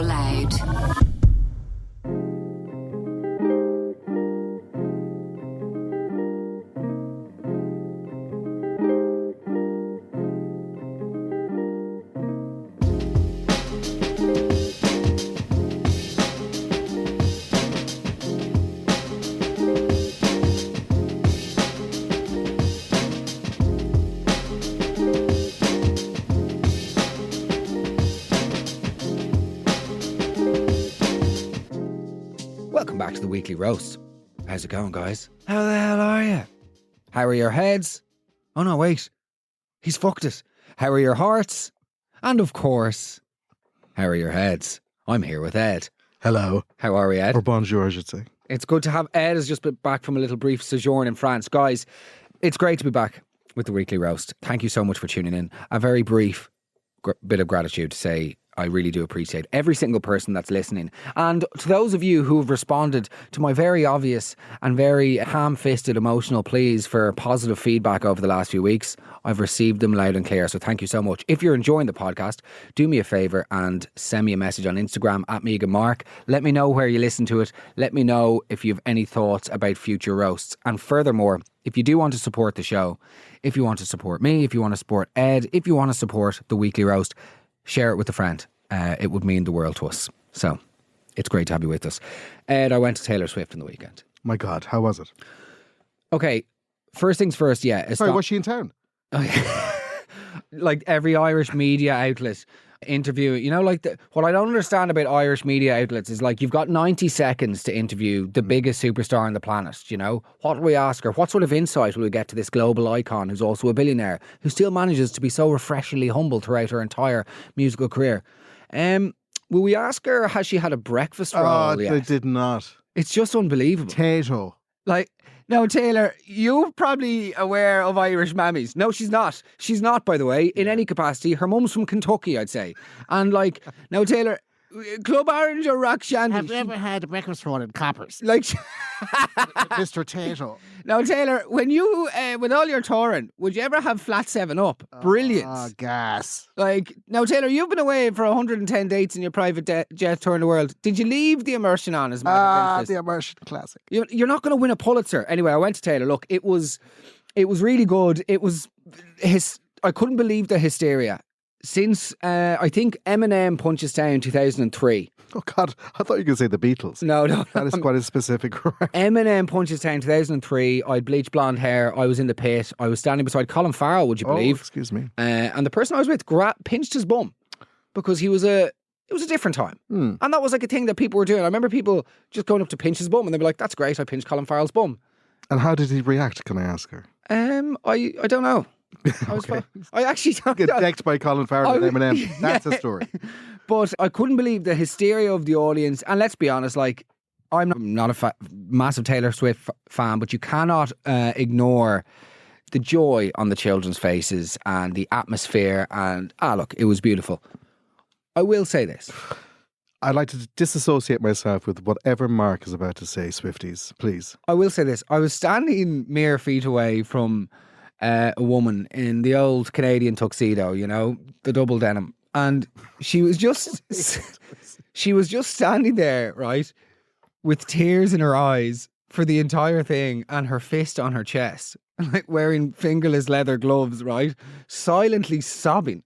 GoLoud. Welcome back to the weekly roast. How's it going, guys? How the hell are you? How are your heads? Oh no, wait. He's fucked it. How are your hearts? And of course, how are your heads? I'm here with Ed. Hello. How are we, Ed? Or bonjour, I should say. It's good to have Ed has just been back from a little brief sojourn in France. Guys, it's great to be back with the weekly roast. Thank you so much for tuning in. A very brief bit of gratitude to say I really do appreciate every single person that's listening. And to those of you who have responded to my very obvious and very ham-fisted emotional pleas for positive feedback over the last few weeks, I've received them loud and clear. So thank you so much. If you're enjoying the podcast, do me a favour and send me a message on Instagram at @MeganMark. Let me know where you listen to it. Let me know if you have any thoughts about future roasts. And furthermore, if you do want to support the show, if you want to support me, if you want to support Ed, if you want to support the weekly roast, share it with a friend. It would mean the world to us. So it's great to have you with us. Ed, I went to Taylor Swift in the weekend. My God, how was it? Okay, first things first, yeah. Sorry, was she in town? Like every Irish media outlet interview, you know, like what I don't understand about Irish media outlets is like you've got 90 seconds to interview the biggest superstar on the planet, you know. What will we ask her? What sort of insight will we get to this global icon who's also a billionaire, who still manages to be so refreshingly humble throughout her entire musical career? Will we ask her, has she had a breakfast roll yet? They did not. It's just unbelievable. Potato. Like, no, Taylor, you're probably aware of Irish mammies. No, she's not. She's not, by the way, in any capacity. Her mum's from Kentucky, I'd say. And like, now, Taylor, Club Orange or Rock Shandy? Have you ever had a breakfast roll in Coppers? Like, Mr. Tato. now, Taylor, when you, with all your touring, would you ever have flat 7-Up? Brilliant. Oh, gas. Like, now, Taylor, you've been away for 110 dates in your private jet touring the world. Did you leave the immersion on as a matter of interest? The immersion classic. You're not going to win a Pulitzer. Anyway, I went to Taylor. Look, it was really good. It was I couldn't believe the hysteria. Since, I think Eminem Punchestown 2003. Oh, God. I thought you could say the Beatles. No. That is quite a specific correction. Eminem Punchestown 2003. I had bleached blonde hair. I was in the pit. I was standing beside Colin Farrell, would you believe? Oh, excuse me. And the person I was with pinched his bum because it was a different time. And that was like a thing that people were doing. I remember people just going up to pinch his bum and they'd be like, that's great, I pinched Colin Farrell's bum. And how did he react, can I ask her? I don't know. I actually don't Get know. decked by Colin Farrell and Eminem. That's a story. But I couldn't believe the hysteria of the audience. And let's be honest, like, I'm not a massive Taylor Swift fan, but you cannot ignore the joy on the children's faces and the atmosphere. And, look, it was beautiful. I will say this. I'd like to disassociate myself with whatever Mark is about to say, Swifties, please. I will say this. I was standing mere feet away from a woman in the old Canadian tuxedo, you know, the double denim. And she was just standing there, right, with tears in her eyes for the entire thing and her fist on her chest, like wearing fingerless leather gloves, right, silently sobbing.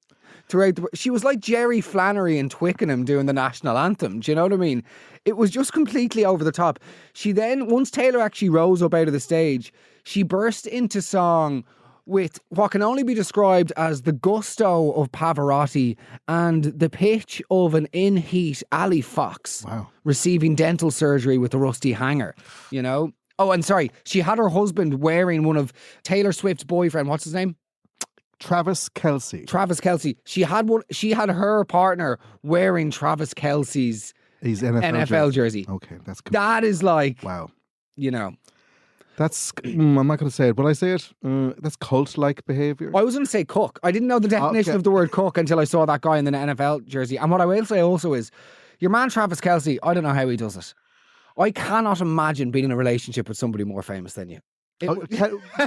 She was like Jerry Flannery in Twickenham doing the national anthem. Do you know what I mean? It was just completely over the top. She then, once Taylor actually rose up out of the stage, she burst into song with what can only be described as the gusto of Pavarotti and the pitch of an in-heat alley fox receiving dental surgery with a rusty hanger, you know? Oh, and sorry, she had her husband wearing one of Taylor Swift's boyfriend, what's his name? Travis Kelce. She had her partner wearing Travis Kelce's NFL jersey. Okay, that's good. That is like, wow. You know. That's, I'm not going to say it. Will I say it? That's cult-like behaviour. I was going to say cook. I didn't know the definition of the word cook until I saw that guy in the NFL jersey. And what I will say also is, your man Travis Kelce, I don't know how he does it. I cannot imagine being in a relationship with somebody more famous than you. It would,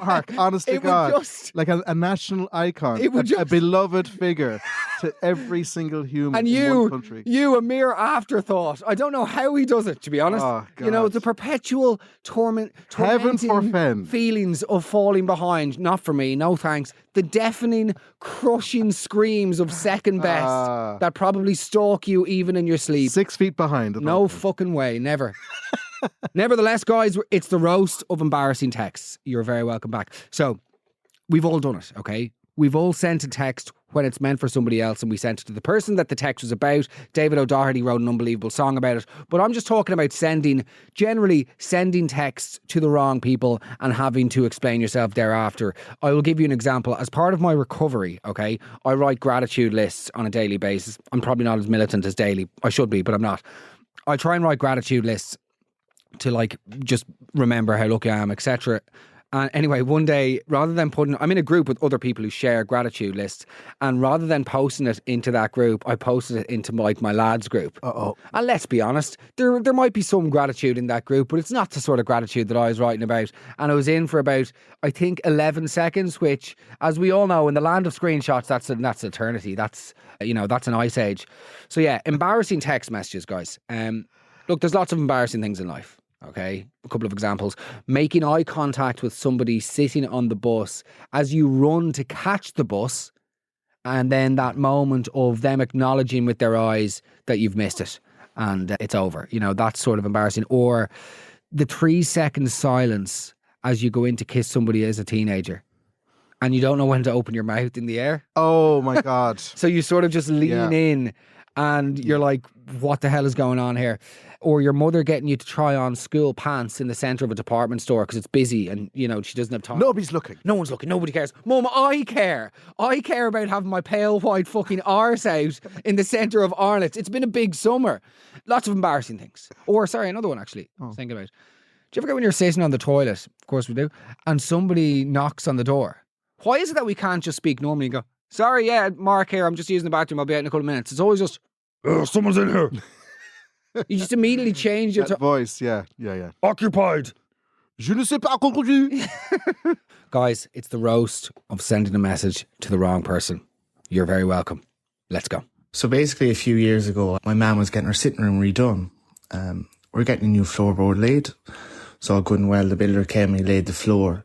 Mark, honest to it would God, just, like a national icon, it would a just, beloved figure to every single human and in one country. you, a mere afterthought. I don't know how he does it, to be honest. Oh, You know, God. the perpetual Heaven tormenting forfend. feelings of falling behind. Not for me, no thanks. The deafening, crushing screams of second best that probably stalk you even in your sleep. 6 feet behind. at all No times. fucking way, never. Nevertheless, guys, it's the roast of embarrassing texts. You're very welcome back. So, we've all done it, okay? We've all sent a text when it's meant for somebody else, and we sent it to the person that the text was about. David O'Doherty wrote an unbelievable song about it. But I'm just talking about generally sending texts to the wrong people and having to explain yourself thereafter. I will give you an example. As part of my recovery, okay, I write gratitude lists on a daily basis. I'm probably not as militant as daily. I should be, but I'm not. I try and write gratitude lists to like just remember how lucky I am, etc. And anyway, one day, I'm in a group with other people who share gratitude lists, and rather than posting it into that group, I posted it into like my lads group. And let's be honest, there might be some gratitude in that group, but it's not the sort of gratitude that I was writing about. And I was in for about, I think, 11 seconds, which, as we all know, in the land of screenshots, that's eternity. That's an ice age. So yeah, embarrassing text messages, guys. Look, there's lots of embarrassing things in life. Okay, a couple of examples. Making eye contact with somebody sitting on the bus as you run to catch the bus, and then that moment of them acknowledging with their eyes that you've missed it and it's over. You know, that's sort of embarrassing. Or the 3-second silence as you go in to kiss somebody as a teenager and you don't know when to open your mouth in the air. Oh my God. So you sort of just lean in and you're like, what the hell is going on here? Or your mother getting you to try on school pants in the centre of a department store because it's busy and, you know, she doesn't have time. Nobody's looking. No one's looking. Nobody cares. Mum, I care. I care about having my pale white fucking arse out in the centre of Arnott's. It's been a big summer. Lots of embarrassing things. Or, sorry, another one actually. I was thinking about. Do you ever get when you're sitting on the toilet? Of course we do. And somebody knocks on the door. Why is it that we can't just speak normally and go, sorry, yeah, Mark here. I'm just using the bathroom. I'll be out in a couple of minutes. It's always just, someone's in here. You just immediately change your voice, yeah. Occupied. Je ne sais pas conclu. Guys, it's the roast of sending a message to the wrong person. You're very welcome. Let's go. So basically, a few years ago, my mum was getting her sitting room redone. We're getting a new floorboard laid. So all good and well, the builder came and he laid the floor.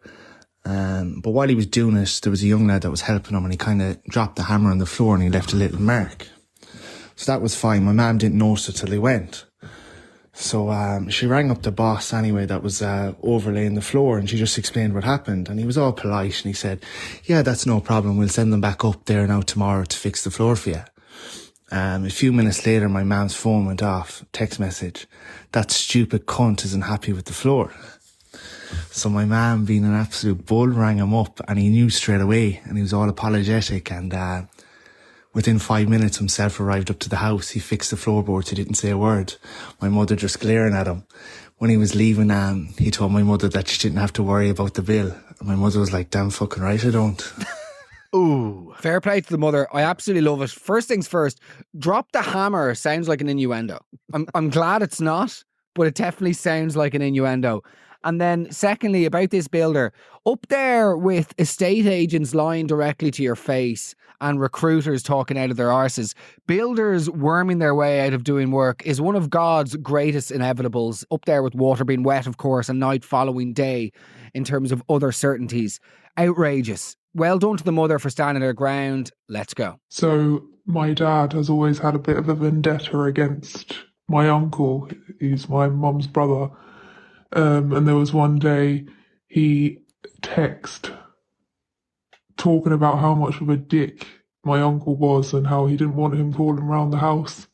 But while he was doing it, there was a young lad that was helping him and he kind of dropped the hammer on the floor and he left a little mark. So that was fine. My mum didn't notice it till he went. So she rang up the boss anyway that was overlaying the floor and she just explained what happened. And he was all polite and he said, yeah, that's no problem. We'll send them back up there now tomorrow to fix the floor for you. A few minutes later, my mum's phone went off. Text message. That stupid cunt isn't happy with the floor. So my mum, being an absolute bull, rang him up and he knew straight away and he was all apologetic and within 5 minutes himself arrived up to the house. He fixed the floorboards. He didn't say a word. My mother just glaring at him. When he was leaving, he told my mother that she didn't have to worry about the bill. And my mother was like, damn fucking right I don't. Ooh. Fair play to the mother. I absolutely love it. First things first, drop the hammer sounds like an innuendo. I'm glad it's not, but it definitely sounds like an innuendo. And then secondly, about this builder, up there with estate agents lying directly to your face and recruiters talking out of their arses, builders worming their way out of doing work is one of God's greatest inevitables, up there with water being wet, of course, and night following day in terms of other certainties. Outrageous. Well done to the mother for standing her ground. Let's go. So my dad has always had a bit of a vendetta against my uncle, who's my mum's brother. And there was one day he texted talking about how much of a dick my uncle was and how he didn't want him crawling around the house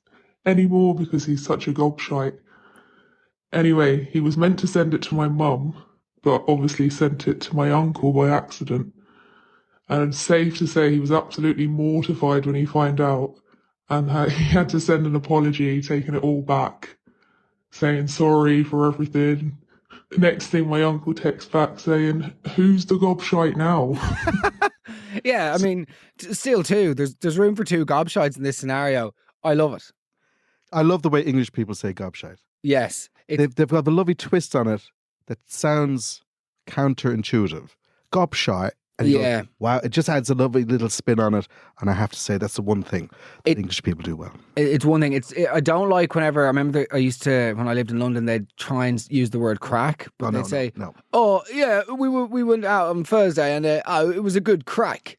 anymore because he's such a gobshite. Anyway, he was meant to send it to my mum, but obviously sent it to my uncle by accident. And it's safe to say he was absolutely mortified when he found out, and he had to send an apology, taking it all back, saying sorry for everything. Next thing, my uncle texts back saying, who's the gobshite now? Yeah, I mean, still too, there's room for two gobshites in this scenario. I love it. I love the way English people say gobshite. Yes. They've got the lovely twist on it that sounds counterintuitive. Gobshite. And you Yeah. go, wow, it just adds a lovely little spin on it. And I have to say, that's the one thing that English people do well. It's one thing. I don't like whenever, I remember I used to, when I lived in London, they'd try and use the word crack. But they'd say, no. oh, yeah, we went out on Thursday and it was a good crack.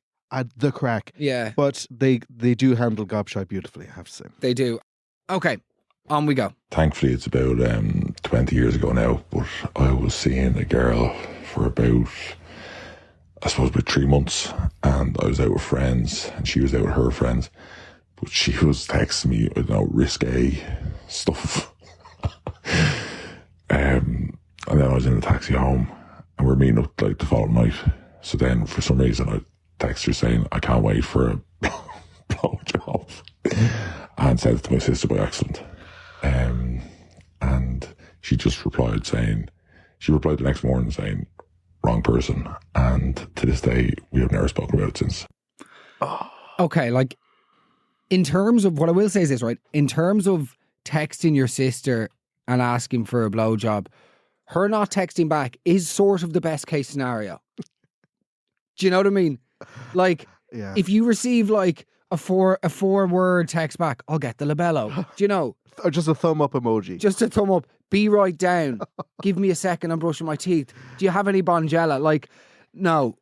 The crack. Yeah. But they do handle gobshite beautifully, I have to say. They do. Okay, on we go. Thankfully, it's about 20 years ago now, but I was seeing a girl for about 3 months, and I was out with friends, and she was out with her friends, but she was texting me, risque stuff. And then I was in a taxi home, and we're meeting up the following night. So then, for some reason, I text her saying, I can't wait for a blowjob, and sent it to my sister by accident. And she just replied the next morning saying, wrong person. And to this day, we have never spoken about it since. Okay, in terms of, what I will say is this, right? In terms of texting your sister and asking for a blowjob, her not texting back is sort of the best case scenario. Do you know what I mean? Yeah. If you receive a four-word text back, I'll get the libello. Do you know? Or just a thumb up emoji. Just a thumb up. Be right down. Give me a second, I'm brushing my teeth. Do you have any Bonjela? No.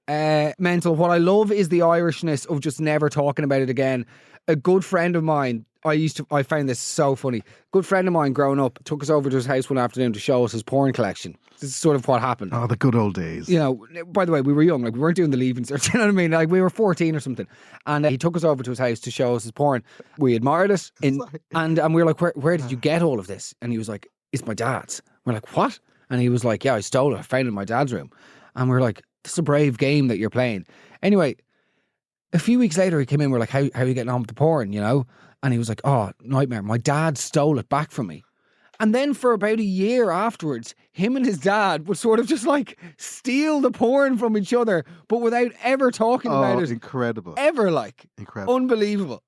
Mental. What I love is the Irishness of just never talking about it again. A good friend of mine, I found this so funny. Good friend of mine growing up took us over to his house one afternoon to show us his porn collection. This is sort of what happened. Oh, the good old days. You know, by the way, we were young. We weren't doing the leaving cert. You know what I mean? We were 14 or something. And he took us over to his house to show us his porn. We admired it. And we were like, where did you get all of this? And he was like, it's my dad's. We're like, what? And he was like, yeah, I stole it. I found it in my dad's room. And we're like, this is a brave game that you're playing. Anyway, a few weeks later, he came in. We're like, how are you getting on with the porn, you know? And he was like, oh, nightmare. My dad stole it back from me. And then for about a year afterwards, him and his dad would sort of just steal the porn from each other, but without ever talking about it. Incredible. Ever Incredible. Unbelievable.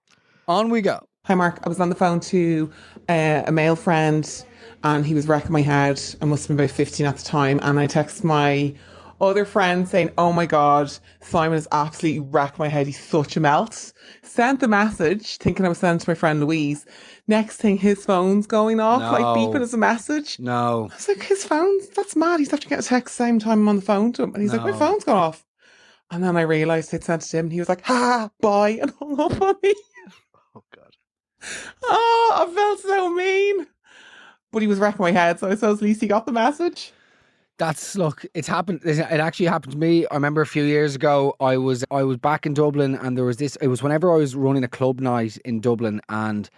On we go. Hi, Mark. I was on the phone to a male friend and he was wrecking my head. I must have been about 15 at the time. And I texted my other friend saying, oh my God, Simon has absolutely wrecked my head. He's such a melt. Sent the message thinking I was sending to my friend Louise. Next thing, his phone's going off, beeping as a message. No. I was like, his phone? That's mad. He's after getting a text the same time I'm on the phone to him. And he's like, my phone's gone off. And then I realised I'd sent it to him and he was like, ha, bye, and hung up on me. Oh, God. Oh, I felt so mean. But he was wrecking my head, so I suppose at least he got the message. Look, it's happened. It actually happened to me. I remember a few years ago, I was back in Dublin and there was this, it was whenever I was running a club night in Dublin and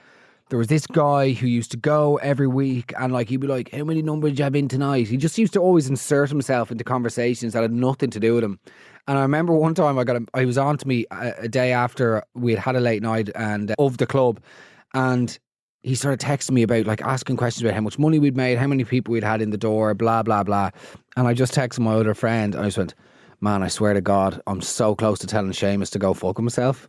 there was this guy who used to go every week and he'd be like, how many numbers do you have in tonight? He just used to always insert himself into conversations that had nothing to do with him. And I remember one time I was on to me a day after we had had a late night and of the club, and he started texting me about asking questions about how much money we'd made, how many people we'd had in the door, blah, blah, blah. And I just texted my other friend and I just went, man, I swear to God, I'm so close to telling Seamus to go fuck himself.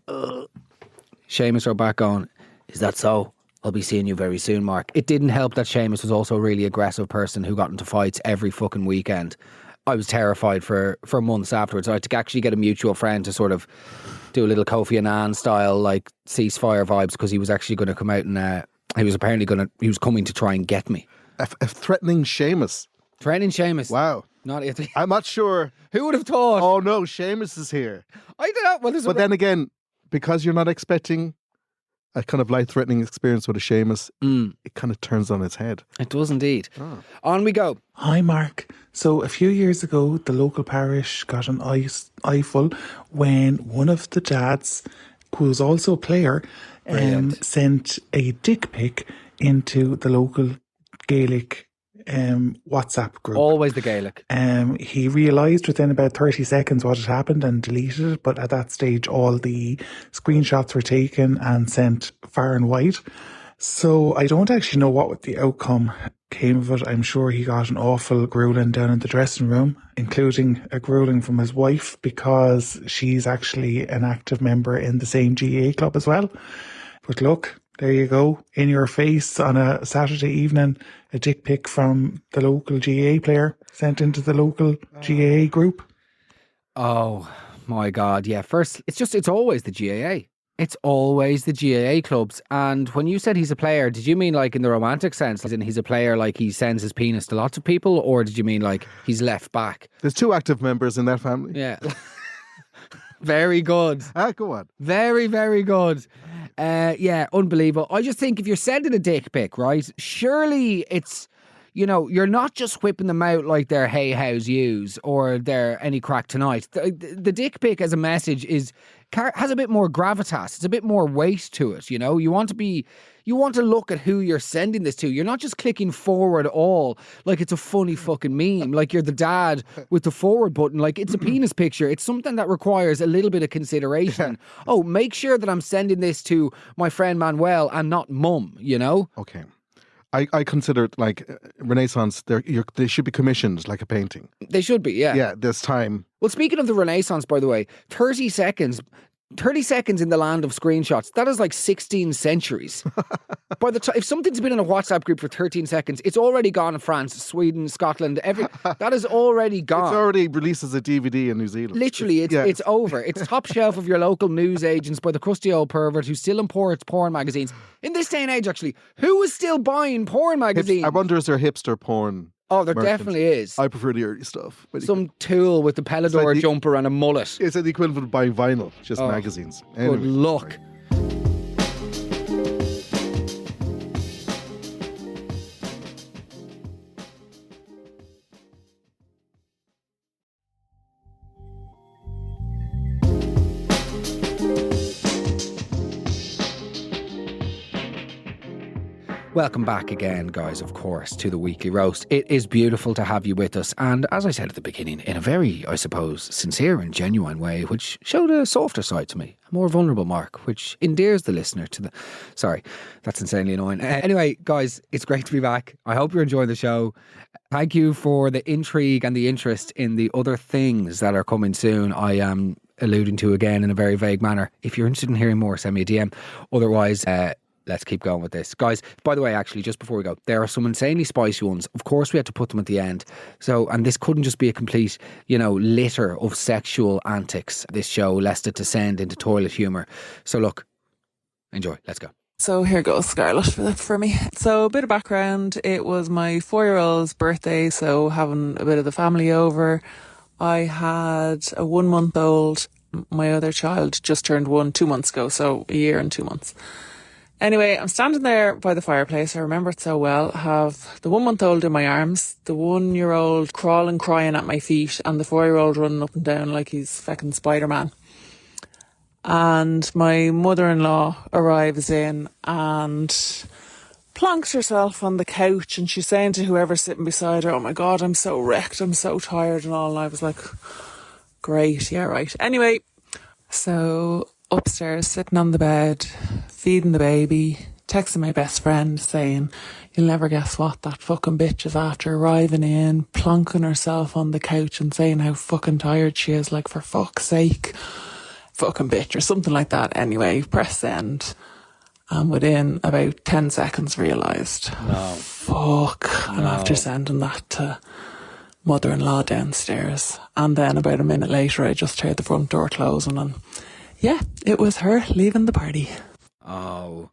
Seamus wrote back on, is that so? I'll be seeing you very soon, Mark. It didn't help that Seamus was also a really aggressive person who got into fights every fucking weekend. I was terrified for months afterwards. I had to actually get a mutual friend to sort of do a little Kofi Annan style ceasefire vibes because he was actually going to come out and he was coming to try and get me. A threatening Seamus. Threatening Seamus. Wow. I'm not sure. Who would have thought? Oh no, Seamus is here. I don't know. Well, then again, because you're not expecting a kind of life-threatening experience with a Seamus, it kind of turns on its head. It does indeed. Oh. On we go. Hi, Mark. So a few years ago, the local parish got an eyeful when one of the dads, who was also a player, sent a dick pic into the local Gaelic WhatsApp group. Always the Gaelic. He realised within about 30 seconds what had happened and deleted it, but at that stage all the screenshots were taken and sent far and wide. So I don't actually know what the outcome came of it. I'm sure he got an awful grueling down in the dressing room, including a grueling from his wife because she's actually an active member in the same GAA club as well. But look, There you go. In your face on a Saturday evening, a dick pic from the local GAA player sent into the local GAA group. Oh my God. Yeah. First, it's always the GAA. It's always the GAA clubs. And when you said he's a player, did you mean like in the romantic sense, as in he's a player like he sends his penis to lots of people, or did you mean like he's left back? There's 2 active members in that family. Yeah. Very good. Go on. Very, very good. Yeah, unbelievable. I just think if you're sending a dick pic, right, surely it's, you know, you're not just whipping them out like they're hey, how's yous or they're any crack tonight. The dick pic as a message has a bit more gravitas. It's a bit more weight to it, you know. You want to look at who you're sending this to. You're not just clicking forward all like it's a funny fucking meme, like you're the dad with the forward button. Like it's a penis picture. It's something that requires a little bit of consideration. Oh, make sure that I'm sending this to my friend Manuel and not mum, you know? Okay. I consider it like Renaissance, they should be commissioned like a painting. They should be, yeah. Yeah, there's time. Well, speaking of the Renaissance, by the way, 30 seconds in the land of screenshots, that is like 16 centuries. By the time, if something's been in a WhatsApp group for 13 seconds, it's already gone in France, Sweden, Scotland, that is already gone. It's already released as a DVD in New Zealand. Literally, it's over. It's top shelf of your local news agents by the crusty old pervert who still imports porn magazines. In this day and age, actually, who is still buying porn magazines? I wonder, is there hipster porn? Oh, there merchant? Definitely is. I prefer the early stuff. Some tool with the Pelador like jumper and a mullet. It's the equivalent of buying vinyl, just magazines. Anyway, good luck. Sorry. Welcome back again, guys, of course, to the Weekly Roast. It is beautiful to have you with us. And as I said at the beginning, in a very, I suppose, sincere and genuine way, which showed a softer side to me, a more vulnerable Mark, which endears the listener to the... Sorry, that's insanely annoying. Anyway, guys, it's great to be back. I hope you're enjoying the show. Thank you for the intrigue and the interest in the other things that are coming soon. I am alluding to again in a very vague manner. If you're interested in hearing more, send me a DM. Otherwise... let's keep going with this. Guys, by the way, actually, just before we go, there are some insanely spicy ones. Of course, we had to put them at the end. So, and this couldn't just be a complete, you know, litter of sexual antics, this show, lest it descend into toilet humour. So look, enjoy. Let's go. So here goes Scarlett for me. So a bit of background. It was my 4-year-old's birthday, so having a bit of the family over. I had a 1-month-old. My other child just turned 1 2 months ago, so a year and 2 months. Anyway, I'm standing there by the fireplace. I remember it so well. I have the 1-month-old in my arms, the 1-year-old crawling, crying at my feet, and the 4-year-old running up and down like he's fucking Spider-Man. And my mother-in-law arrives in and plonks herself on the couch, and she's saying to whoever's sitting beside her, "Oh my God, I'm so wrecked, I'm so tired," and all. And I was like, great, yeah, right. Anyway, so... upstairs, sitting on the bed, feeding the baby, texting my best friend saying, "You'll never guess what that fucking bitch is after arriving in, plonking herself on the couch and saying how fucking tired she is, like, for fuck's sake, fucking bitch," or something like that. Anyway, press send, and within about 10 seconds realised, fuck, and after sending that to mother-in-law downstairs, and then about a minute later I just heard the front door closing, and yeah, it was her leaving the party. Oh,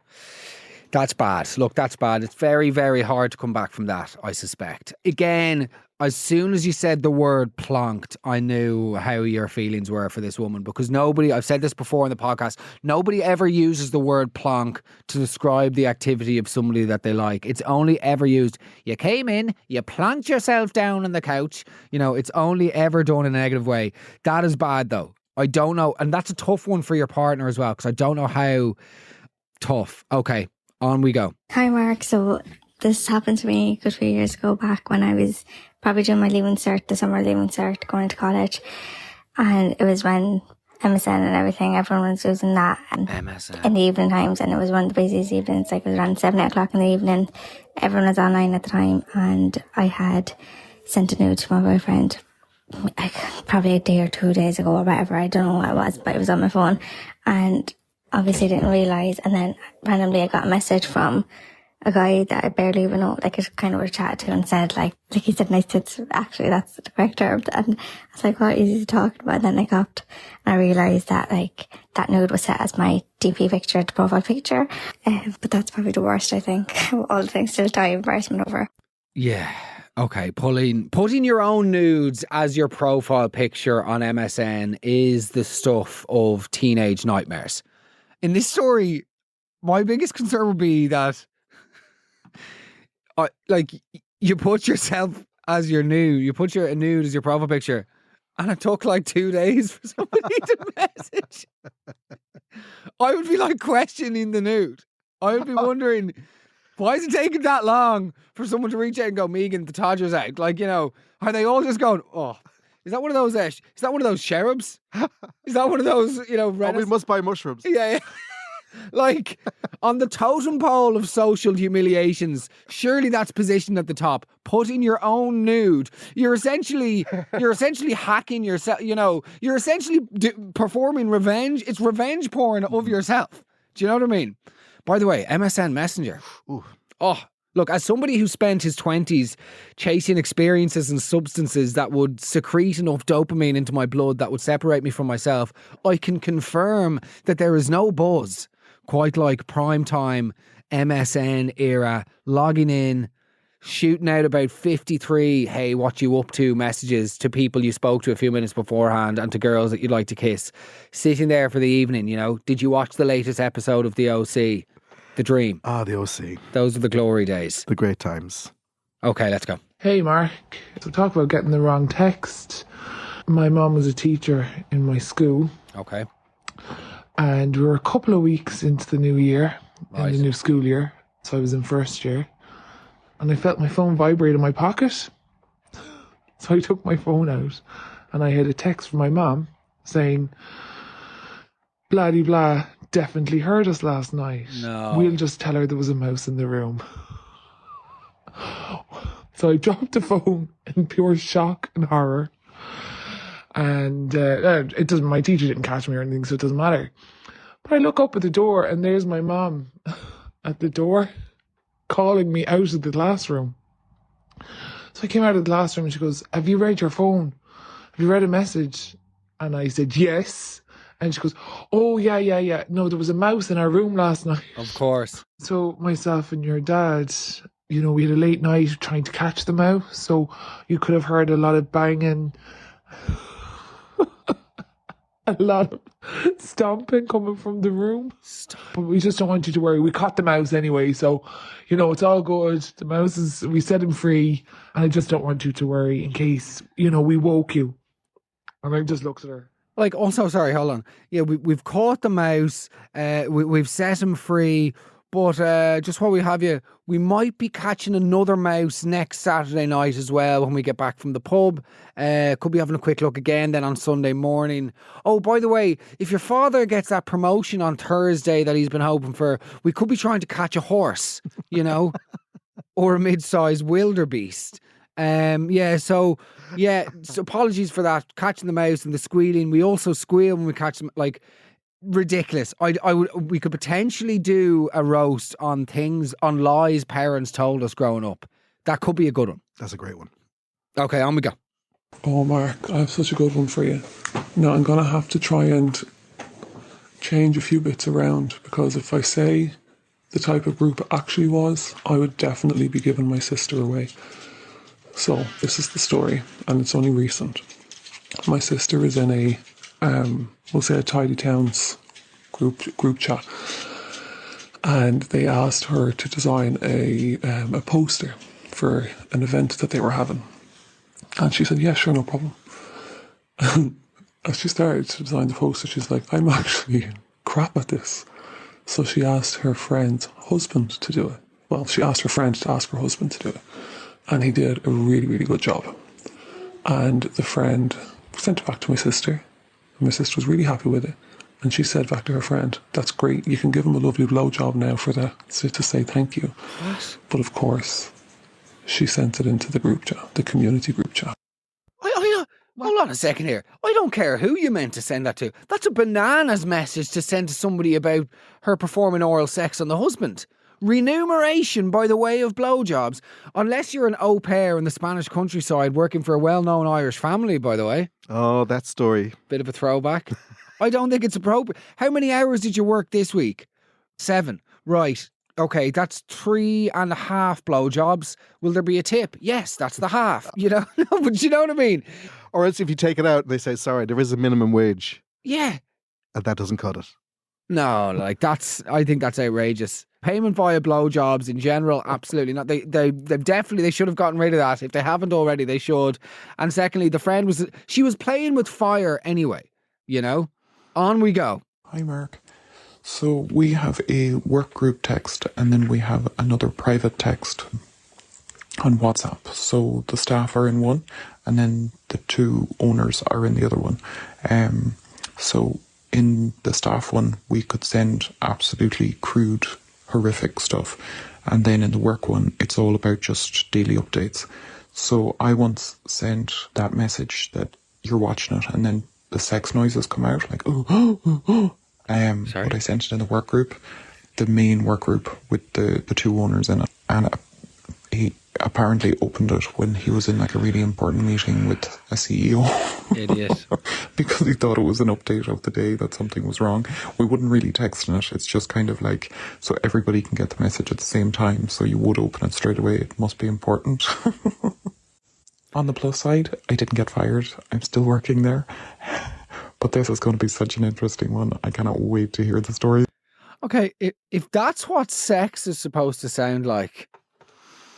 that's bad. Look, that's bad. It's very, very hard to come back from that, I suspect. Again, as soon as you said the word plonked, I knew how your feelings were for this woman, because I've said this before in the podcast, nobody ever uses the word plonk to describe the activity of somebody that they like. It's only ever used, you came in, you plonked yourself down on the couch. You know, it's only ever done in a negative way. That is bad, though. I don't know. And that's a tough one for your partner as well, because I don't know how tough. Okay, on we go. Hi, Mark. So this happened to me a good few years ago, back when I was probably doing my leaving cert, the summer leaving cert, going to college. And it was when MSN and everything, everyone was using that MSN in the evening times. And it was one of the busiest evenings. Like, it was around 7 o'clock in the evening. Everyone was online at the time. And I had sent a nude to my boyfriend probably a day or 2 days ago or whatever. I don't know what it was, but it was on my phone. And obviously didn't realise. And then randomly I got a message from a guy that I barely even know, like I kind of would chat to, and said like he said nice tits, actually that's the correct term. And I was like, what is he talking about? And then I got, and I realised that like that nude was set as my DP picture, the profile picture. But that's probably the worst, I think. All the things to tie embarrassment over. Yeah. Okay, putting your own nudes as your profile picture on MSN is the stuff of teenage nightmares. In this story, my biggest concern would be that you put yourself as your nude, you put your nude as your profile picture, and it took like 2 days for somebody to message. I would be like questioning the nude. I would be wondering, why is it taking that long for someone to reach out and go, Megan, the Todger's out? Like, you know, are they all just going, oh, is that one of those? Is that one of those cherubs? Is that one of those? You know, we must buy mushrooms. Yeah. Like on the totem pole of social humiliations, surely that's positioned at the top. Putting your own nude, you're essentially hacking yourself. You know, you're essentially performing revenge. It's revenge porn of yourself. Do you know what I mean? By the way, MSN Messenger. Ooh. Oh, look, as somebody who spent his 20s chasing experiences and substances that would secrete enough dopamine into my blood that would separate me from myself, I can confirm that there is no buzz quite like primetime MSN era, logging in, shooting out about 53, hey, what you up to messages to people you spoke to a few minutes beforehand and to girls that you'd like to kiss. Sitting there for the evening, you know, did you watch the latest episode of The OC? The Dream. Ah, The OC. Those are the glory days. The great times. Okay, let's go. Hey Mark, so talk about getting the wrong text. My mum was a teacher in my school. Okay. And we were a couple of weeks into the new year, Right. in the new school year. So I was in first year. And I felt my phone vibrate in my pocket. So I took my phone out and I had a text from my mum saying, blah de blah definitely heard us last night. No. We'll just tell her there was a mouse in the room. So I dropped the phone in pure shock and horror. And it doesn't. My teacher didn't catch me or anything, so it doesn't matter. But I look up at the door, and there's my mom at the door, calling me out of the classroom. So I came out of the classroom, and she goes, "Have you read your phone? Have you read a message?" And I said, "Yes." And she goes, "Oh yeah. No, there was a mouse in our room last night." Of course. So myself and your dad, you know, we had a late night trying to catch the mouse, so you could have heard a lot of banging. A lot of stomping coming from the room. But we just don't want you to worry. We caught the mouse anyway, so, you know, it's all good. The mouse we set him free, and I just don't want you to worry in case, you know, we woke you. And I just looked at her. Like, also, sorry, hold on. Yeah, we've caught the mouse. We've set him free. But just while we have you, we might be catching another mouse next Saturday night as well when we get back from the pub. Could be having a quick look again then on Sunday morning. Oh, by the way, if your father gets that promotion on Thursday that he's been hoping for, we could be trying to catch a horse, you know, or a mid-sized wildebeest. So apologies for that, catching the mouse and the squealing. We also squeal when we catch them, like, ridiculous. We could potentially do a roast on lies parents told us growing up. That could be a good one. That's a great one. Okay, on we go. Oh, Mark, I have such a good one for you. Now, I'm going to have to try and change a few bits around, because if I say the type of group it actually was, I would definitely be giving my sister away. So, this is the story, and it's only recent. My sister is in a we'll say a Tidy Towns group chat, and they asked her to design a poster for an event that they were having, and she said, "Yeah, sure, no problem." As she started to design the poster, she's like, "I'm actually crap at this." So she asked her friend's husband to do it. Well, she asked her friend to ask her husband to do it, and he did a really, really good job. And the friend sent it back to my sister. My sister was really happy with it, and she said back to her friend, "That's great, you can give him a lovely blowjob now for that, to say thank you." What? But of course, she sent it into the group chat, the community group chat. Hold on a second here. I don't care who you meant to send that to. That's a bananas message to send to somebody about her performing oral sex on the husband. Remuneration by the way of blowjobs. Unless you're an au pair in the Spanish countryside working for a well-known Irish family, by the way. Oh, that story. Bit of a throwback. I don't think it's appropriate. How many hours did you work this week? 7. Right. Okay, that's 3.5 blowjobs. Will there be a tip? Yes, that's the half. You know, no, but you know what I mean? Or else if you take it out, they say, sorry, there is a minimum wage. Yeah. And that doesn't cut it. No, like I think that's outrageous. Payment via blowjobs in general, absolutely not. They definitely, they should have gotten rid of that. If they haven't already, they should. And secondly, the friend she was playing with fire anyway, you know? On we go. Hi, Mark. So we have a work group text and then we have another private text on WhatsApp. So the staff are in one and then the 2 owners are in the other one. So in the staff one, we could send absolutely crude, horrific stuff. And then in the work one, it's all about just daily updates. So I once sent that message that you're watching it and then the sex noises come out like, oh. But I sent it in the work group, the main work group with the 2 owners in it. And he apparently opened it when he was in like a really important meeting with a CEO. Idiot. Because he thought it was an update of the day that something was wrong. We wouldn't really text in it. It's just kind of like, so everybody can get the message at the same time. So you would open it straight away. It must be important. On the plus side, I didn't get fired. I'm still working there. But this is going to be such an interesting one. I cannot wait to hear the story. Okay, if that's what sex is supposed to sound like,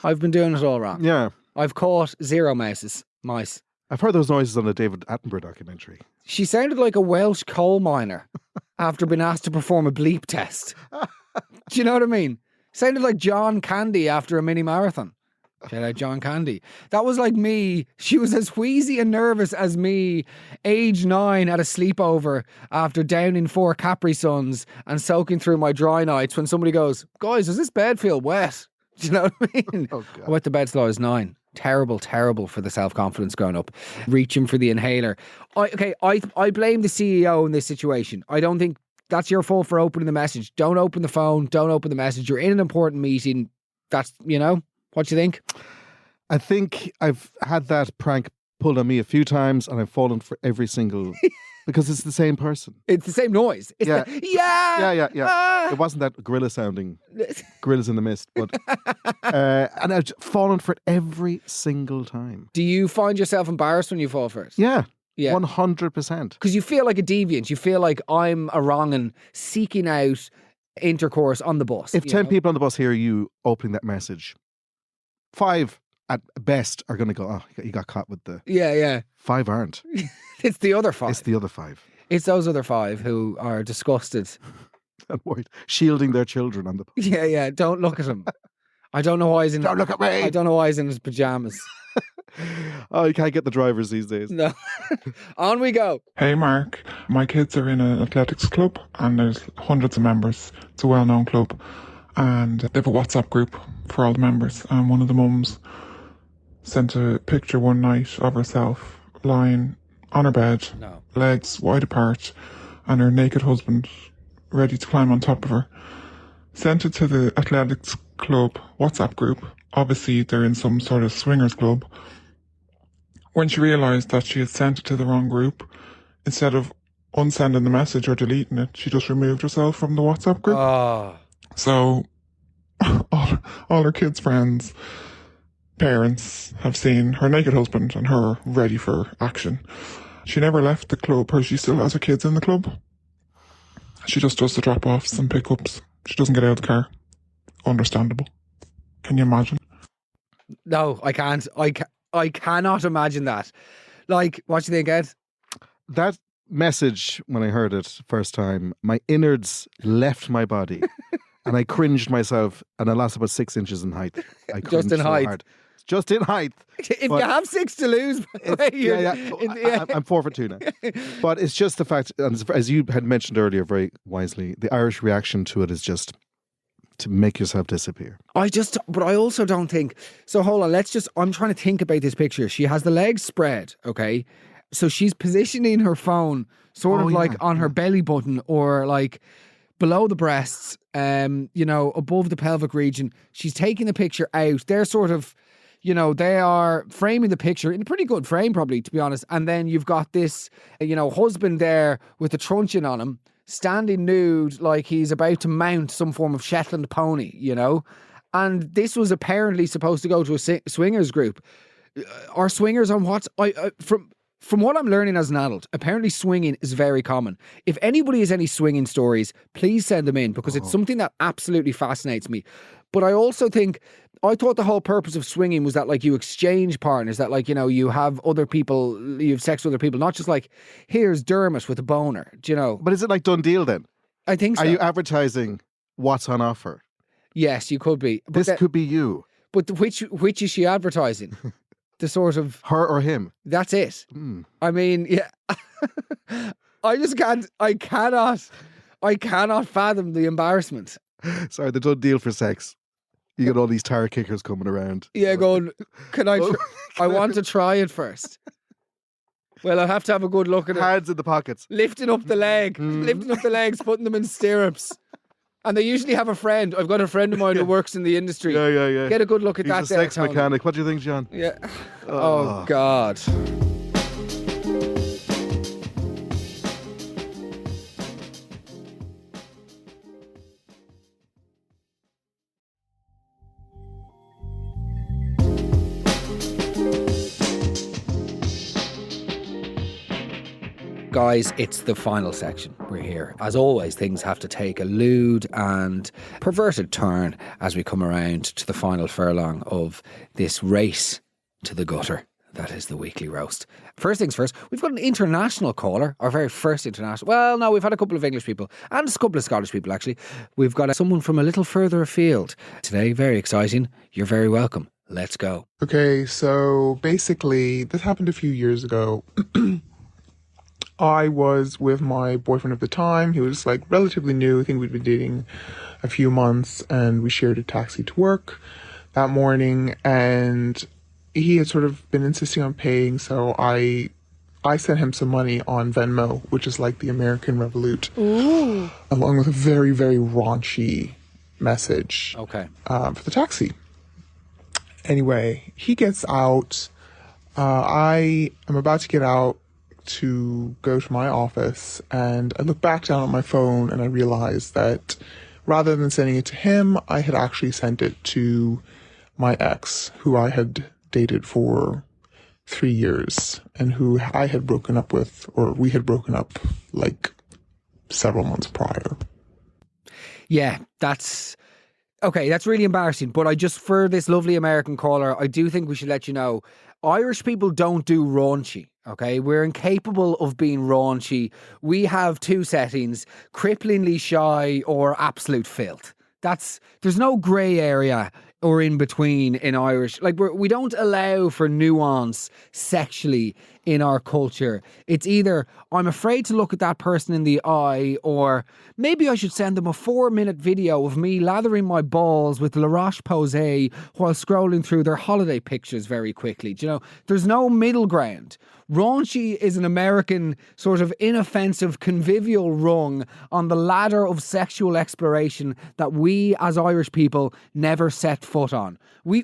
I've been doing it all wrong. Yeah. I've caught 0 mice. I've heard those noises on the David Attenborough documentary. She sounded like a Welsh coal miner after being asked to perform a bleep test. Do you know what I mean? Sounded like John Candy after a mini marathon. Shout out John Candy. That was like me. She was as wheezy and nervous as me, age 9 at a sleepover after downing 4 Capri Suns and soaking through my dry nights when somebody goes, guys, does this bed feel wet? Do you know what I mean? Oh, God. I went to bed till I was 9. Terrible for the self-confidence growing up. Reaching for the inhaler. I blame the CEO in this situation. I don't think that's your fault for opening the message. Don't open the phone. Don't open the message. You're in an important meeting. That's, you know, what do you think? I think I've had that prank pulled on me a few times and I've fallen for every single... because it's the same person. It's the same noise. It's Yeah. Yeah. Yeah. It wasn't that gorilla sounding. Gorillas in the mist. But and I've fallen for it every single time. Do you find yourself embarrassed when you fall for it? Yeah. Yeah. 100%. Because you feel like a deviant. You feel like I'm a wrong'un seeking out intercourse on the bus. If 10 people on the bus hear you opening that message, 5 at best are going to go, oh, you got caught with the... Yeah. 5 aren't. It's the other 5. It's the other 5. It's those other 5 who are disgusted. And worried, shielding their children on the bus. Yeah. Don't look at him. I don't know why he's in... Don't look at me! I don't know why he's in his pajamas. Oh, you can't get the drivers these days. No. On we go. Hey Mark, my kids are in an athletics club and there's hundreds of members. It's a well-known club and they have a WhatsApp group for all the members, and one of the mums sent a picture one night of herself lying on her bed, legs wide apart, and her naked husband ready to climb on top of her. Sent it to the athletics club WhatsApp group. Obviously they're in some sort of swingers club. When she realised that she had sent it to the wrong group, instead of unsending the message or deleting it, she just removed herself from the WhatsApp group. Oh. So all her kids' friends, parents have seen her naked husband and her ready for action. She never left the club, or she still has her kids in the club. She just does the drop-offs and pick-ups. She doesn't get out of the car. Understandable. Can you imagine? No, I can't. I cannot imagine that. Like, what do you think, Ed? That message, when I heard it first time, my innards left my body and I cringed myself, and I lost about 6 inches in height. I Just in height? hard. Just in height. If you have 6 to lose, by the way, you're... I'm 4 for 2 now. But it's just the fact, and as you had mentioned earlier very wisely, the Irish reaction to it is just to make yourself disappear. But I also don't think, so hold on, I'm trying to think about this picture. She has the legs spread, okay? So she's positioning her phone sort of like on her belly button or like below the breasts, above the pelvic region. She's taking the picture out. They're sort of, they are framing the picture in a pretty good frame, probably, to be honest. And then you've got this, husband there with a truncheon on him, standing nude like he's about to mount some form of Shetland pony, And this was apparently supposed to go to a swingers group. Are swingers on what? From what I'm learning as an adult, apparently swinging is very common. If anybody has any swinging stories, please send them in because it's something that absolutely fascinates me. But I also I thought the whole purpose of swinging was that like you exchange partners, that like, you have other people, you have sex with other people, not just like, here's Dermot with a boner, do you know? But is it like done deal then? I think so. Are you advertising what's on offer? Yes, you could be. But this could be you. But which is she advertising? The sort of her or him. That's it. I mean, yeah. I cannot fathom the embarrassment. Sorry, the done deal for sex. You get all these tire kickers coming around. Yeah, going, can I I want to try it first. Well, I'll have to have a good look at it. Hands in the pockets. Lifting up the legs, putting them in stirrups. And they usually have a friend. I've got a friend of mine who works in the industry. Yeah. Get a good look at that. He's a sex mechanic. What do you think, John? Yeah. Oh God. Guys, it's the final section. We're here. As always, things have to take a lewd and perverted turn as we come around to the final furlong of this race to the gutter. That is the weekly roast. First things first, we've got an international caller, our very first international. Well, no, we've had a couple of English people and a couple of Scottish people, actually. We've got someone from a little further afield today. Very exciting. You're very welcome. Let's go. Okay, so basically, this happened a few years ago. I was with my boyfriend at the time. He was like relatively new. I think we'd been dating a few months, and we shared a taxi to work that morning, and he had sort of been insisting on paying, so I sent him some money on Venmo, which is like the American Revolut. Ooh. Along with a very, very raunchy message. Okay. For the taxi. Anyway, he gets out. I am about to get out to go to my office, and I look back down on my phone and I realize that rather than sending it to him, I had actually sent it to my ex, who I had dated for 3 years and who I had broken up with, or we had broken up like several months prior. Yeah, that's okay. That's really embarrassing. But for this lovely American caller, I do think we should let you know, Irish people don't do raunchy. Okay, we're incapable of being raunchy. We have two settings: cripplingly shy or absolute filth. There's no grey area or in between in Irish. Like we don't allow for nuance sexually in our culture. It's either I'm afraid to look at that person in the eye, or maybe I should send them a 4-minute video of me lathering my balls with La Roche-Posay while scrolling through their holiday pictures very quickly. Do you know, there's no middle ground. Raunchy is an American sort of inoffensive convivial rung on the ladder of sexual exploration that we as Irish people never set foot on. We're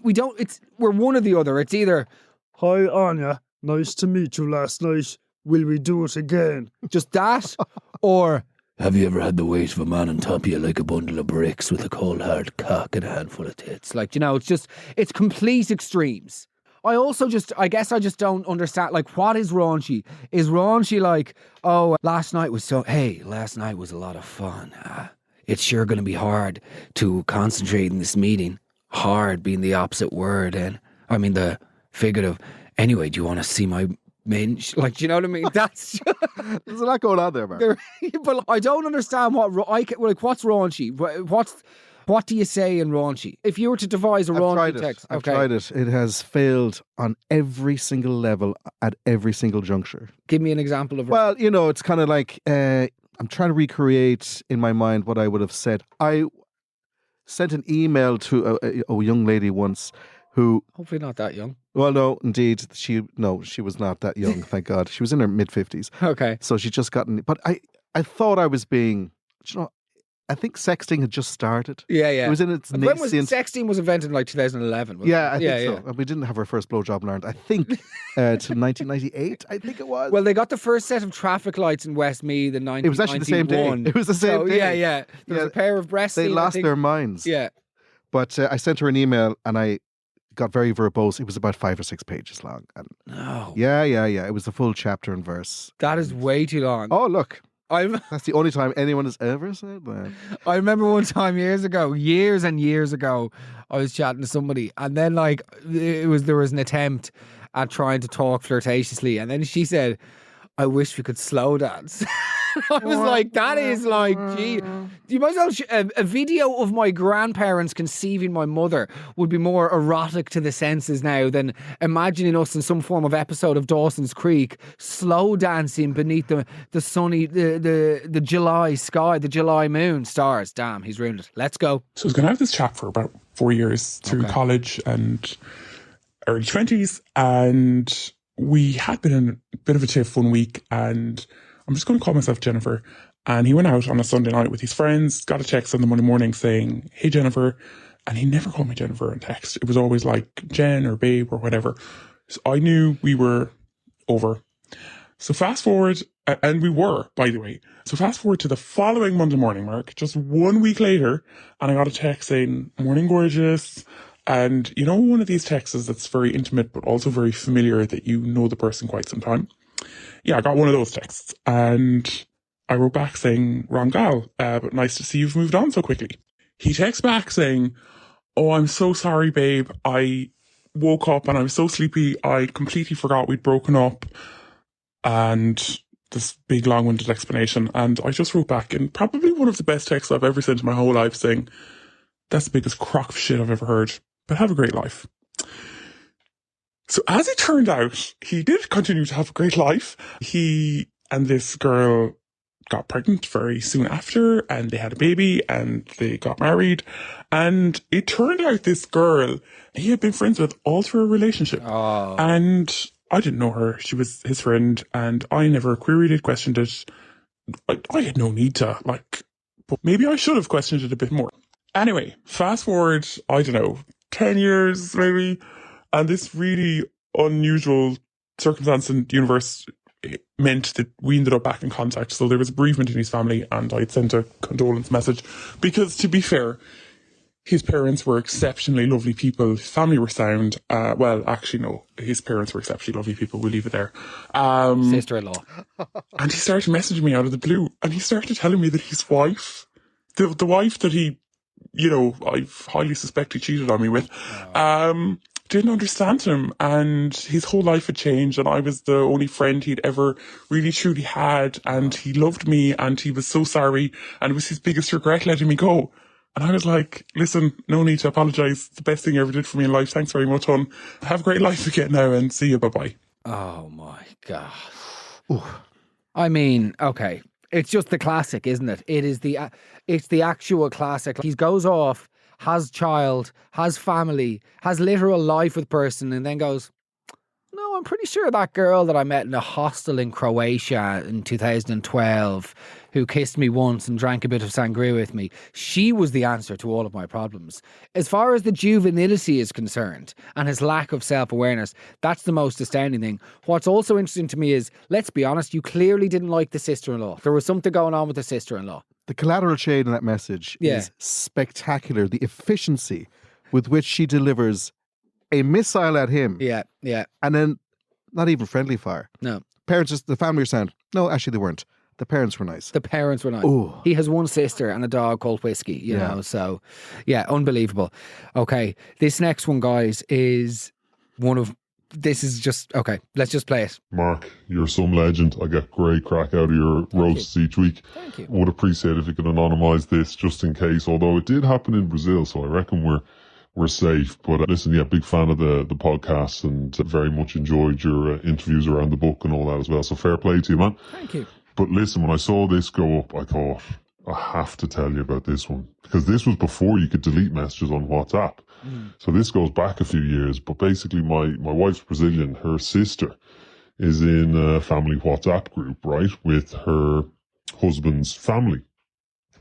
one or the other. It's either, hi Anya, nice to meet you last night. Will we do it again? Just that, or have you ever had the weight of a man on top of you like a bundle of bricks with a cold hard cock and a handful of tits? Like, it's complete extremes. I guess I just don't understand, like, what is raunchy? Is raunchy like, oh, last night was a lot of fun. It's sure going to be hard to concentrate in this meeting. Hard being the opposite word, and I mean the figurative. Anyway, do you want to see my minge? Like, do you know what I mean? That's there's a lot going on there, man. But I don't understand what's raunchy. What do you say in raunchy? If you were to devise a raunchy text, I've tried it. It has failed on every single level at every single juncture. Give me an example of. Well, it's kind of like I'm trying to recreate in my mind what I would have said. I sent an email to a young lady once who, Hopefully not that young. well, no, indeed, she was not that young, thank God. She was in her mid-50s. Okay. So she just gotten, but I thought I was being, I think sexting had just started. Yeah, yeah. It was in its When was nascent. sexting was invented in like 2011? wasn't Yeah, it? I think so. And we didn't have our first blowjob in Ireland, I think, till 1998, I think it was. Well, they got the first set of traffic lights in Westmeath in 1991. It was actually the same day. It was the same day. Yeah, yeah. There was a pair of breasts. They lost their minds. Yeah. But I sent her an email and I got very verbose. It was about 5 or 6 pages long. And No. yeah. It was the full chapter and verse. That is way too long. Oh, look. That's the only time anyone has ever said that. I remember one time years and years ago, I was chatting to somebody, and then like there was an attempt at trying to talk flirtatiously, and then she said, "I wish we could slow dance." I was like, that is like, gee, you might as well, a video of my grandparents conceiving my mother would be more erotic to the senses now than imagining us in some form of episode of Dawson's Creek, slow dancing beneath the sunny, the July sky, the July moon, stars. Damn, he's ruined it. Let's go. So I was going to have this chat for about 4 years through college and early 20s, and we had been in a bit of a tiff one week, and I'm just going to call myself Jennifer. And he went out on a Sunday night with his friends, got a text on the Monday morning saying, "Hey, Jennifer." And he never called me Jennifer in text. It was always like Jen or babe or whatever. So I knew we were over. So fast forward, and we were, by the way. So fast forward to the following Monday morning, Mark, just 1 week later, and I got a text saying, "Morning, gorgeous." And you know, one of these texts that's very intimate, but also very familiar, that you know the person quite some time. Yeah, I got one of those texts, and I wrote back saying, "Wrong gal, but nice to see you've moved on so quickly." He texts back saying, "Oh, I'm so sorry, babe. I woke up and I was so sleepy, I completely forgot we'd broken up." And this big long-winded explanation. And I just wrote back in probably one of the best texts I've ever sent in my whole life saying, "That's the biggest crock of shit I've ever heard, but have a great life." So as it turned out, he did continue to have a great life. He and this girl got pregnant very soon after, and they had a baby, and they got married. And it turned out this girl he had been friends with all through a relationship. Oh. And I didn't know her. She was his friend, and I never queried it, questioned it. I had no need to, but maybe I should have questioned it a bit more. Anyway, fast forward, I don't know, 10 years maybe. And this really unusual circumstance in the universe meant that we ended up back in contact. So there was a bereavement in his family, and I'd sent a condolence message because, to be fair, his parents were exceptionally lovely people. His family were sound. Well, actually, no. His parents were exceptionally lovely people. We'll leave it there. Sister-in-law. And he started messaging me out of the blue, and he started telling me that his wife, the wife that he, I highly suspect he cheated on me with, didn't understand him, and his whole life had changed, and I was the only friend he'd ever really truly had, and he loved me, and he was so sorry, and it was his biggest regret letting me go. And I was like, "Listen, no need to apologise. It's the best thing you ever did for me in life. Thanks very much, hon. Have a great life again now, and see you. Bye-bye." Oh my God. Ooh. I mean, okay. It's just the classic, isn't it? It's the actual classic. He goes off, has child, has family, has literal life with person, and then goes, "No, I'm pretty sure that girl that I met in a hostel in Croatia in 2012, who kissed me once and drank a bit of sangria with me, she was the answer to all of my problems." As far as the juvenility is concerned and his lack of self-awareness, that's the most astounding thing. What's also interesting to me is, let's be honest, you clearly didn't like the sister-in-law. There was something going on with the sister-in-law. The collateral shade in that message is spectacular. The efficiency with which she delivers a missile at him. Yeah. And then not even friendly fire. No. Parents, the family are sound. No, actually they weren't. The parents were nice. The parents were nice. Ooh. He has one sister and a dog called Whiskey, you know, so yeah, unbelievable. Okay, this next one, guys, is this is just, okay, let's just play it. Mark, you're some legend. I get great crack out of your roasts each week. Thank you. Would appreciate if you could anonymise this just in case, although it did happen in Brazil, so I reckon we're safe. But listen, yeah, big fan of the podcast, and very much enjoyed your interviews around the book and all that as well. So fair play to you, man. Thank you. But listen, when I saw this go up, I thought, I have to tell you about this one because this was before you could delete messages on WhatsApp. So this goes back a few years, but basically my wife's Brazilian. Her sister is in a family WhatsApp group, right, with her husband's family.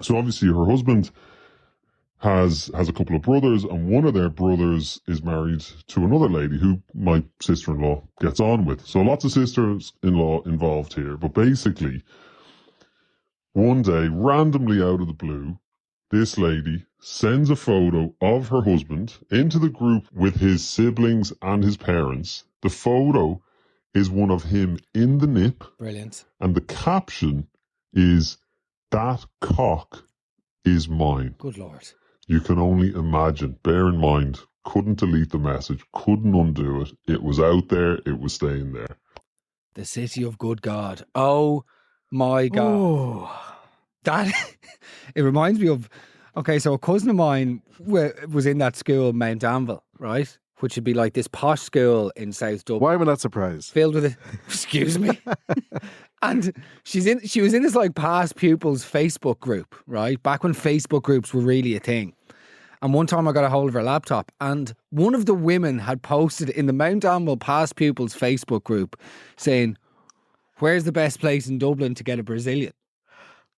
So obviously her husband has a couple of brothers, and one of their brothers is married to another lady who my sister-in-law gets on with. So lots of sisters-in-law involved here. But basically, one day, randomly out of the blue, this lady sends a photo of her husband into the group with his siblings and his parents. The photo is one of him in the nip, Brilliant. and the caption is, "That cock is mine." Good Lord. You can only imagine. Bear in mind, couldn't delete the message, couldn't undo it. It was out there, it was staying there. The city of good God. Oh my God. Oh. That, it reminds me of, okay, so a cousin of mine was in that school, Mount Anvil, right? Which would be like this posh school in South Dublin. Why am I not surprised? Filled with it. Excuse me. And she was in this like past pupils Facebook group, right? Back when Facebook groups were really a thing. And one time I got a hold of her laptop, and one of the women had posted in the Mount Anvil past pupils Facebook group saying, "Where's the best place in Dublin to get a Brazilian?"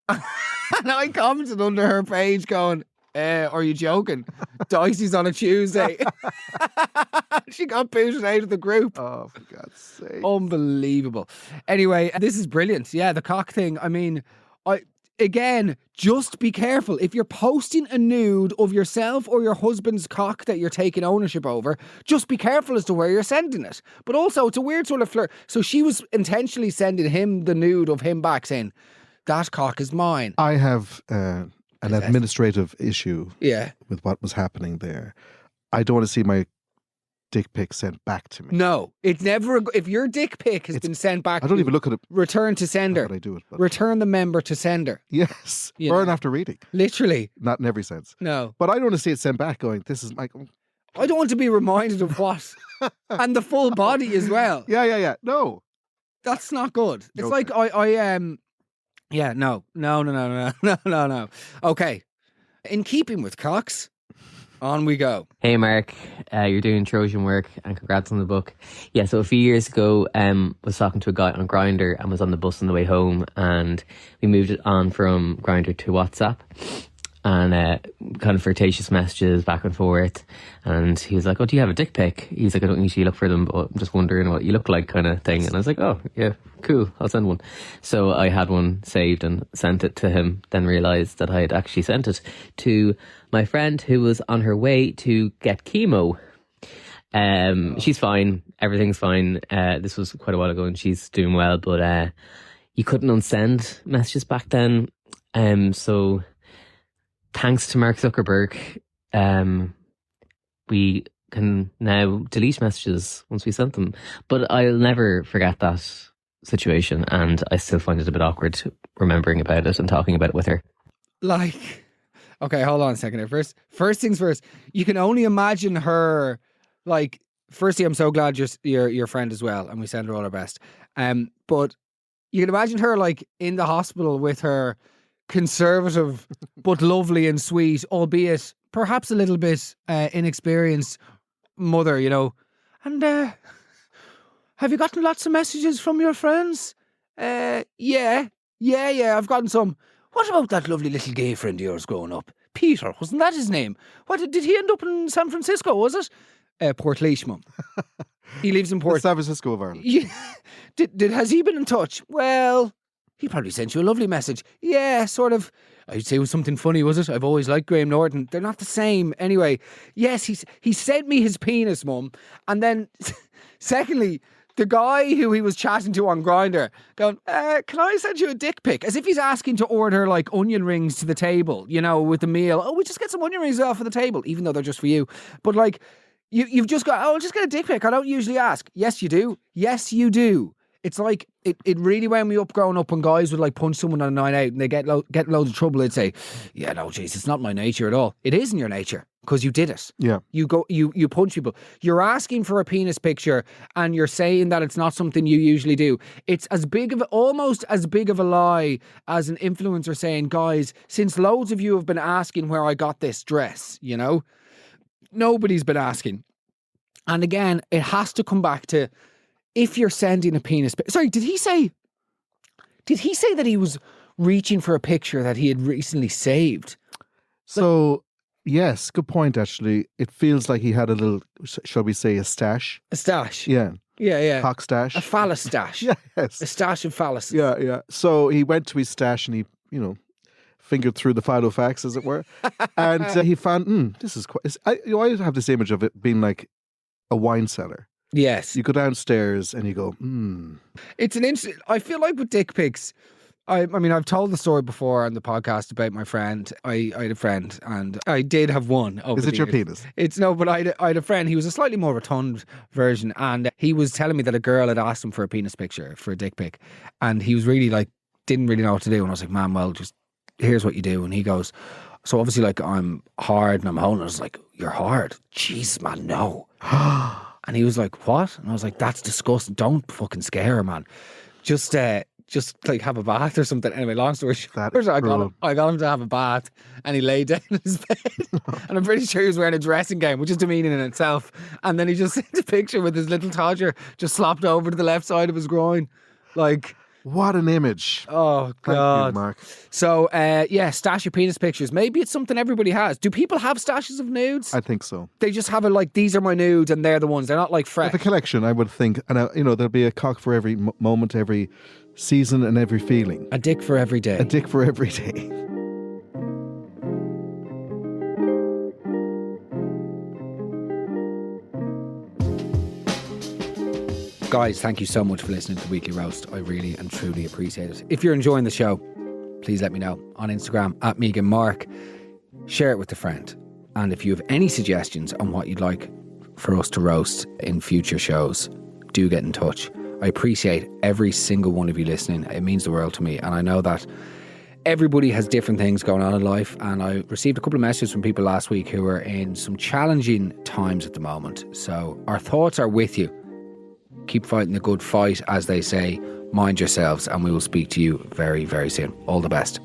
And I commented under her page going, are you joking? Dicey's on a Tuesday. She got booted out of the group. Oh, for God's sake. Unbelievable. Anyway, this is brilliant. Yeah, the cock thing. I mean, again, just be careful. If you're posting a nude of yourself or your husband's cock that you're taking ownership over, just be careful as to where you're sending it. But also, it's a weird sort of flirt. So she was intentionally sending him the nude of him back saying, "That cock is mine." I have an administrative issue Yeah. with what was happening there. I don't want to see my dick pic sent back to me. No, it's never. If your dick pic has been sent back, I don't even look at it. Return to sender. Not that I do it, but Return the member to sender. yes, You burn know. after reading. Literally. Not in every sense. No. But I don't want to see it sent back going, this is Michael. I don't want to be reminded of what. And the full body as well. Yeah. No. That's not good. It's Okay. like yeah, no. Okay. In keeping with cocks, on we go. Hey Mark, you're doing Trojan work and congrats on the book. Yeah, so a few years ago, was talking to a guy on Grindr and was on the bus on the way home, and we moved it on from Grindr to WhatsApp, and kind of flirtatious messages back and forth. And he was like, "Oh, do you have a dick pic?" He's like, "I don't usually look for them, but I'm just wondering what you look like," kind of thing. And I was like, "Oh, yeah, cool, I'll send one." So I had one saved and sent it to him, then realised that I had actually sent it to my friend who was on her way to get chemo. She's fine, everything's fine. This was quite a while ago and she's doing well, but you couldn't unsend messages back then. So thanks to Mark Zuckerberg, we can now delete messages once we sent them. But I'll never forget that situation, and I still find it a bit awkward remembering about it and talking about it with her. Like, okay, hold on a second here. First things first, you can only imagine her, like, firstly, I'm so glad you're your friend as well, and we send her all our best. But you can imagine her, like, in the hospital with her conservative but lovely and sweet, albeit perhaps a little bit inexperienced mother, you know. And have you gotten lots of messages from your friends? Yeah, I've gotten some. What about that lovely little gay friend of yours growing up? Peter, wasn't that his name? What did he end up in San Francisco, was it? Port Mum. He lives in Port San Francisco of Ireland. Yeah. Has he been in touch? Well, he probably sent you a lovely message. Yeah, sort of. I'd say it was something funny, was it? I've always liked Graham Norton. They're not the same. Anyway, yes, he sent me his penis, Mum. And then, secondly, the guy who he was chatting to on Grindr going, can I send you a dick pic? As if he's asking to order like onion rings to the table, you know, with the meal. Oh, we just get some onion rings off of the table, even though they're just for you. But like, you've just got, I'll just get a dick pic. I don't usually ask. Yes, you do. Yes, you do. It's like, it really wound me up growing up when guys would like punch someone on a night out and they get loads of trouble. They'd say, yeah, no, jeez, it's not my nature at all. It is in your nature because you did it. Yeah. You punch people. You're asking for a penis picture and you're saying that it's not something you usually do. It's almost as big of a lie as an influencer saying, guys, since loads of you have been asking where I got this dress, you know, nobody's been asking. And again, it has to come back to, if you're sending a penis... Sorry, did he say that he was reaching for a picture that he had recently saved? So, yes, good point, actually. It feels like he had a little, shall we say, a stash. A stash? Yeah. Yeah. Cock stash. A phallus stash. Yes. A stash of phalluses. Yeah. So he went to his stash and he, fingered through the Filofax, as it were. And he found, this is quite... I have this image of it being like a wine cellar. Yes. You go downstairs and you go, It's an interesting... I feel like with dick pics, I mean, I've told the story before on the podcast about my friend. I had a friend and I did have one. Is it your penis? But I had a friend. He was a slightly more rotund version and he was telling me that a girl had asked him for a penis picture, for a dick pic. And he was really like, didn't really know what to do. And I was like, man, well, just here's what you do. And he goes, so obviously like I'm hard and I'm holding. I was like, you're hard? Jeez, man, no. And he was like, what? And I was like, that's disgusting. Don't fucking scare her, man. Just like have a bath or something. Anyway, long story short, I got him to have a bath and he lay down in his bed. And I'm pretty sure he was wearing a dressing gown, which is demeaning in itself. And then he just sent a picture with his little todger just slopped over to the left side of his groin. Like... What an image. Oh, God. Thank you, Mark. So, stash your penis pictures. Maybe it's something everybody has. Do people have stashes of nudes? I think so. They just have it like, these are my nudes and they're the ones. They're not like fresh. With a collection, I would think. And, there'll be a cock for every moment, every season and every feeling. A dick for every day. A dick for every day. Guys, thank you so much for listening to the Weekly Roast. I really and truly appreciate it. If you're enjoying the show, please let me know on Instagram @MeganMark. Share it with a friend. And if you have any suggestions on what you'd like for us to roast in future shows, do get in touch. I appreciate every single one of you listening. It means the world to me. And I know that everybody has different things going on in life. And I received a couple of messages from people last week who are in some challenging times at the moment. So our thoughts are with you. Keep fighting the good fight, as they say. Mind yourselves, and we will speak to you very, very soon. All the best.